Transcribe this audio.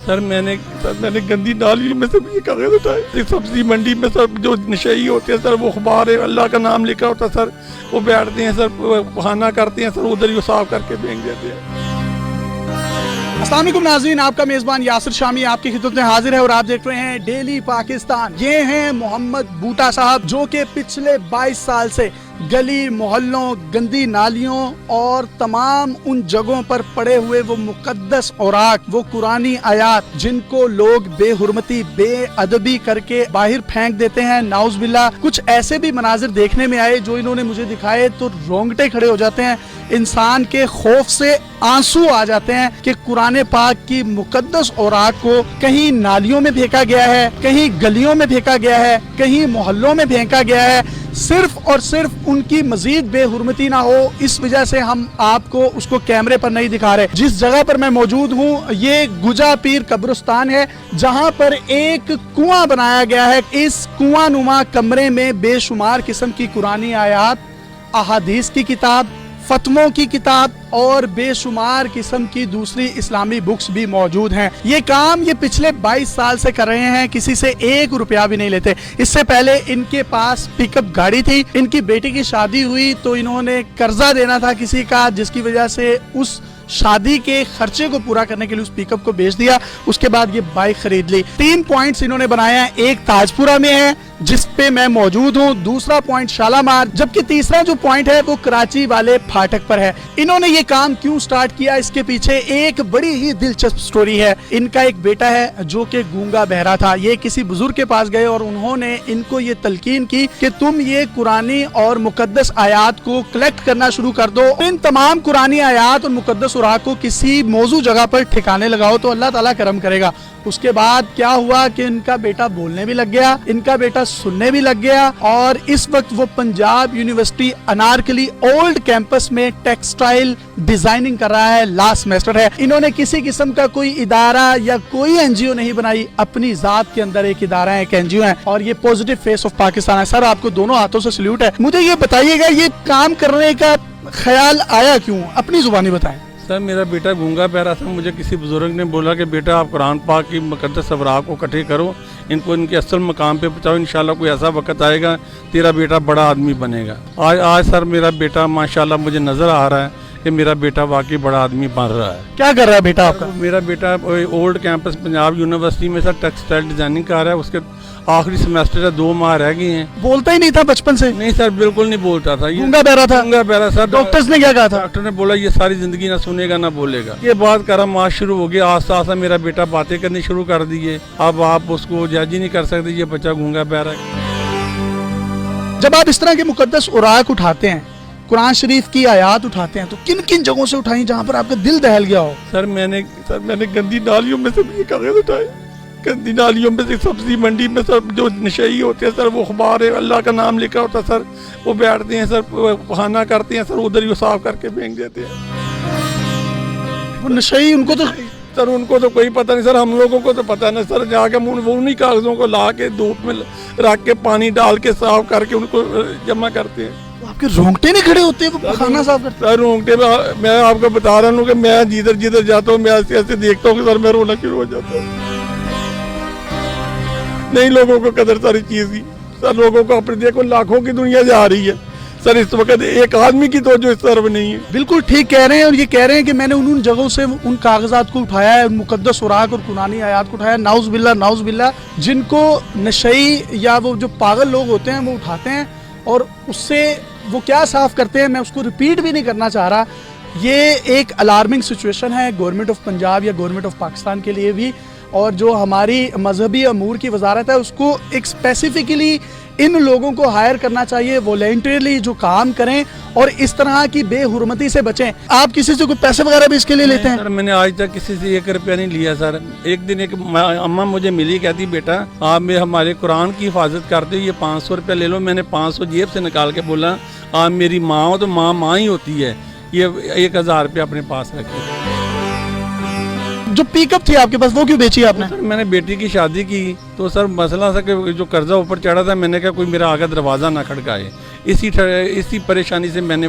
سر میں نے گندی نالی میں سے یہ کاغذ اٹھائے. سبزی منڈی میں سر جو نشئی ہوتے ہیں سر وہ اخبار ہے اللہ کا نام لکھا ہوتا ہے سر وہ بیٹھتے ہیں سر بہانہ کرتے ہیں سر ادھر ہی صاف کر کے پھینک دیتے ہیں. السلام علیکم ناظرین، آپ کا میزبان یاسر شامی آپ کی خدمت میں حاضر ہے اور آپ دیکھ رہے ہیں ڈیلی پاکستان. یہ ہیں محمد بوٹا صاحب جو کہ پچھلے 22 سال سے گلی محلوں گندی نالیوں اور تمام ان جگہوں پر پڑے ہوئے وہ مقدس اوراق وہ قرآنی آیات جن کو لوگ بے حرمتی بے ادبی کر کے باہر پھینک دیتے ہیں. نعوذ باللہ کچھ ایسے بھی مناظر دیکھنے میں آئے جو انہوں نے مجھے دکھائے تو رونگٹے کھڑے ہو جاتے ہیں، انسان کے خوف سے آنسو آ جاتے ہیں کہ قرآن پاک کی مقدس اوراق کو کہیں نالیوں میں پھینکا گیا ہے، کہیں گلیوں میں پھینکا گیا ہے، کہیں محلوں میں پھینکا گیا ہے، صرف اور صرف ان کی مزید بے حرمتی نہ ہو اس وجہ سے ہم آپ کو اس کو کیمرے پر نہیں دکھا رہے. جس جگہ پر میں موجود ہوں یہ گجا پیر قبرستان ہے جہاں پر ایک کنواں بنایا گیا ہے. اس کنواں نما کمرے میں بے شمار قسم کی قرآنی آیات، احادیث کی کتاب، فتووں کی کتاب اور بے شمار قسم کی دوسری اسلامی بکس بھی موجود ہیں. یہ کام یہ پچھلے 22 سال سے کر رہے ہیں، کسی سے 1 روپیہ بھی نہیں لیتے. اس سے پہلے ان کے پاس پک اپ گاڑی تھی، ان کی بیٹی کی شادی ہوئی تو انہوں نے قرضہ دینا تھا کسی کا جس کی وجہ سے اس شادی کے خرچے کو پورا کرنے کے لیے اس پک اپ کو بیچ دیا. اس کے بعد یہ بائک خرید لی. 3 پوائنٹس انہوں نے بنایا ہیں، ایک تاج پورہ میں ہے جس پہ میں موجود ہوں، دوسرا پوائنٹ شالامار، جبکہ تیسرا جو پوائنٹ ہے وہ کراچی والے پھاٹک پر ہے. انہوں نے یہ کام کیوں سٹارٹ کیا اس کے پیچھے ایک بڑی ہی دلچسپ سٹوری ہے. ان کا ایک بیٹا ہے جو کہ گونگا بہرا تھا. یہ کسی بزرگ کے پاس گئے اور انہوں نے ان کو یہ تلقین کی کہ تم یہ قرآنی اور مقدس آیات کو کلیکٹ کرنا شروع کر دو. ان تمام قرآنی آیات اور مقدس اوراق کو کسی موضوع جگہ پر ٹھکانے لگاؤ تو اللہ تعالیٰ کرم کرے گا. اس کے بعد کیا ہوا کہ ان کا بیٹا بولنے بھی لگ گیا، ان کا بیٹا سننے بھی لگ گیا اور اس وقت وہ Punjab university Anarkali old campus میں ٹیکسٹائل ڈیزائننگ کر رہا ہے، لاسٹ سیمسٹر ہے. انہوں نے کسی قسم کا کوئی ادارہ یا کوئی این جی او نہیں بنائی، اپنی ذات کے اندر ایک ادارہ ہے، ایک این جی او ہے اور یہ پوزیٹو فیس آف پاکستان ہے. سر آپ کو دونوں ہاتھوں سے سلیوٹ ہے. مجھے یہ بتائیے گا یہ کام کرنے کا خیال آیا کیوں؟ اپنی زبانی بتائیں. سر میرا بیٹا گونگا بہرا تھا، مجھے کسی بزرگ نے بولا کہ بیٹا آپ قرآن پاک کی مقدس اوراق کو اکٹھے کرو، ان کو ان کے اصل مقام پہ پہنچاؤ، انشاءاللہ کوئی ایسا وقت آئے گا تیرا بیٹا بڑا آدمی بنے گا. آج سر میرا بیٹا ماشاءاللہ مجھے نظر آ رہا ہے کہ میرا بیٹا واقعی بڑا آدمی بن رہا ہے. کیا کر رہا ہے بیٹا آپ کا؟ میرا بیٹا اولڈ کیمپس پنجاب یونیورسٹی میں سر ٹیکسٹائل ڈیزائننگ کر رہا ہے. اس کے آخری سیمسٹر ہے، 2 ماہ رہ گئے ہیں. بولتا ہی نہیں تھا بچپن سے؟ نہیں سر بالکل نہیں بولتا تھا. گونگا بہرا تھا؟ گونگا بہرا سر. ڈاکٹرز نے کیا کہا تھا؟ ڈاکٹر نے بولا یہ ساری زندگی نہ سنے گا نہ بولے گا. یہ بات کرم شروع ہو گیا، آہستہ آہستہ میرا بیٹا باتیں کرنی شروع کر دیے. اب آپ اس کو جج ہی نہیں کر سکتے یہ بچہ گونگا بہرا ہے. جب آپ اس طرح کے مقدس اوراق اٹھاتے ہیں، قرآن شریف کی آیات اٹھاتے ہیں تو کن کن جگہوں سے اٹھائیں جہاں پر آپ کا دل دہل گیا ہو؟ سر میں نے گندی نالیوں میں سے یہ کاغذ اٹھائے. گندی نالیوں میں سے سبزی منڈی میں سر جو نشئی ہوتے ہیں سر وہ اخبار ہے اللہ کا نام لکھا ہوتا ہے سر وہ بیٹھتے ہیں سر بہانہ کرتے ہیں سر ادھر ہی صاف کر کے پھینک دیتے ہیں. وہ نشئی ان کو تو سر ان کو تو کوئی پتہ نہیں سر، ہم لوگوں کو تو پتہ نہیں سر. جا کے وہ انہیں کاغذوں کو لا کے دھوپ میں رکھ کے پانی ڈال کے صاف کر کے ان کو جمع کرتے ہیں. آپ کے رونگٹے نہیں کھڑے ہوتے وہ کھانا صاف کرتے؟ سر رونگٹے میں آپ کو بتا رہا ہوں کہ میں جدھر جاتا ہوں میں ایسے ایسے دیکھتا ہوں کہ سر میں رونا شروع ہو جاتا ہوں. نہیں لوگوں کو قدر ساری چیز کی سر، لوگوں کو اپنے دیکھو لاکھوں کی دنیا جا رہی ہے سر، اس وقت ایک آدمی کی توجہ اس طرف نہیں ہے. بالکل ٹھیک کہہ رہے ہیں. اور یہ کہہ رہے ہیں کہ میں نے ان جگہوں سے ان کاغذات کو اٹھایا ہے، مقدس اوراق اور قرآنی آیات کو اٹھایا. نعوذ باللہ جن کو نشئی یا وہ جو پاگل لوگ ہوتے ہیں وہ اٹھاتے ہیں اور اس سے وہ کیا صاف کرتے ہیں میں اس کو ریپیٹ بھی نہیں کرنا چاہ رہا. یہ ایک الارمنگ سچویشن ہے گورنمنٹ آف پنجاب یا گورنمنٹ آف پاکستان کے لیے بھی، اور جو ہماری مذہبی امور کی وزارت ہے اس کو ایک اسپیسیفکلی ان لوگوں کو ہائر کرنا چاہیے والنٹریلی جو کام کریں اور اس طرح کی بے حرمتی سے بچیں. آپ کسی سے کوئی پیسے وغیرہ بھی اس کے لیے لیتے ہیں؟ سر میں نے آج تک کسی سے 1 روپیہ نہیں لیا سر. ایک دن ایک اماں مجھے ملی، کہتی بیٹا آپ میں ہمارے قرآن کی حفاظت کرتے ہو، یہ 500 روپیہ لے لو. میں نے 500 جیب سے نکال کے بولا آپ میری ماں ہو تو ماں ہی ہوتی ہے، یہ 1000 روپیہ اپنے پاس رکھے. جو پک اپ تھی آپ کے پاس وہ کیوں بیچی آپ نے؟ سر میں نے بیٹی کی شادی کی تو سر مسئلہ تھا کہ جو قرضہ اوپر چڑھا تھا میں نے کہا کوئی میرا آگے دروازہ نہ کھڑکائے. اسی پریشانی سے میں نے